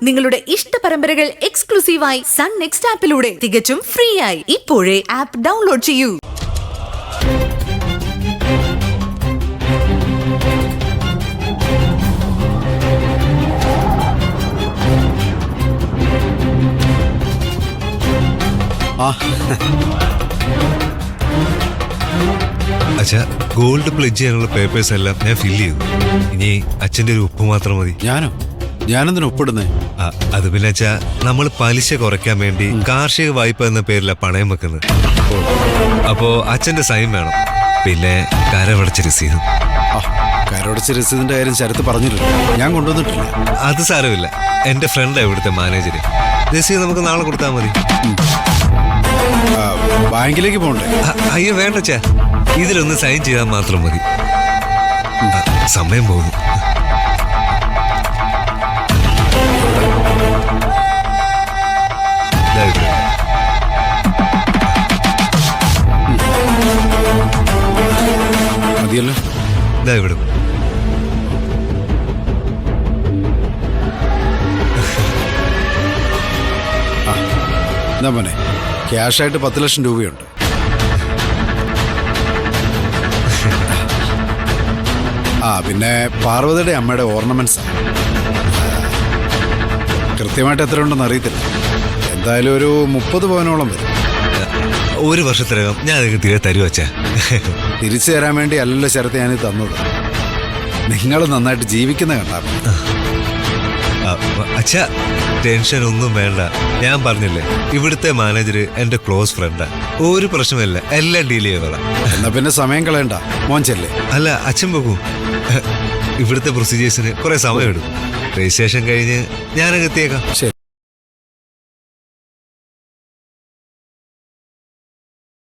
നിങ്ങളുടെ ഇഷ്ട പരമ്പരകൾ എക്സ്ക്ലൂസീവായി സൺ നെക്സ്റ്റ് ആപ്പിലൂടെ തികച്ചും ഫ്രീ ആയി ഇപ്പോഴേ ആപ്പ് ഡൗൺലോഡ് ചെയ്യൂ. അച്ഛാ, ഗോൾഡ് പ്ലെഡ്ജ് ചെയ്യാനുള്ള പേപ്പേഴ്സ് എല്ലാം ഞാൻ ഫില്ല് ചെയ്തു. ഇനി അച്ഛൻ്റെ ഒരു ഒപ്പ് മാത്രം മതി. ഞാനെന്തിനാ ഒപ്പിടുന്നേ? അത് പിന്നെ അച്ഛാ, നമ്മൾ പലിശ കുറയ്ക്കാൻ വേണ്ടി കാർഷിക വായ്പ എന്ന പേരിലാണ് പണയം വെക്കുന്നത്. അപ്പോ അച്ഛന്റെ സൈൻ വേണം, പിന്നെ കരമടച്ച രസീതും. കരമടച്ച രസീതിന്റെ കാര്യം ശരത്ത് പറഞ്ഞിട്ടില്ല, ഞാൻ കൊണ്ടുവന്നിട്ടില്ല. അത് സാരമില്ല, എന്റെ ഫ്രണ്ടാ ഇവിടുത്തെ മാനേജര്. രസീത് നമുക്ക് നാളെ കൊടുത്താൽ മതി. ബാങ്കിലേക്ക് പോകണ്ടേ? അയ്യോ വേണ്ട അച്ഛാ, ഇതിലൊന്ന് സൈൻ ചെയ്താൽ മാത്രം മതി. സമയം പോകുന്നു. മതിയല്ലോ, ഇതാ ഇവിടെ. എന്താ മോനെ, ക്യാഷായിട്ട് 10 ലക്ഷം രൂപയുണ്ട്. പിന്നെ പാർവതിയുടെ അമ്മയുടെ ഓർണമെന്റ്സ് കൃത്യമായിട്ട് എത്ര ഉണ്ടെന്ന് അറിയത്തില്ല. എന്തായാലും ഒരു 30 പവനോളം വരും. ഒരു വർഷത്തിനകം ഞാൻ അതൊക്കെ തിരികെ തരുവച്ചാ. തിരിച്ചു തരാൻ വേണ്ടി അല്ലല്ലോ ശരത്ത് ഞാനിത് തന്നത്. നിങ്ങൾ നന്നായിട്ട് ജീവിക്കുന്ന കണ്ടാ. അച്ഛാ, ടെൻഷൻ ഒന്നും വേണ്ട. ഞാൻ പറഞ്ഞില്ലേ, ഇവിടുത്തെ മാനേജർ എന്റെ ക്ലോസ് ഫ്രണ്ടാ. ഒരു പ്രശ്നമില്ല, എല്ലാം ഡീൽ ചെയ്തോളാം. എന്നാ പിന്നെ സമയം കളയണ്ട, മോൻ ചെല്ലേ. അല്ല, അച്ഛൻ പോകും. ഇവിടുത്തെ പ്രൊസീജിയേഴ്സിന് കുറെ സമയം എടുക്കും. രജിസ്ട്രേഷൻ കഴിഞ്ഞ് ഞാനങ്ങ് എത്തിയേക്കാം. ശരി.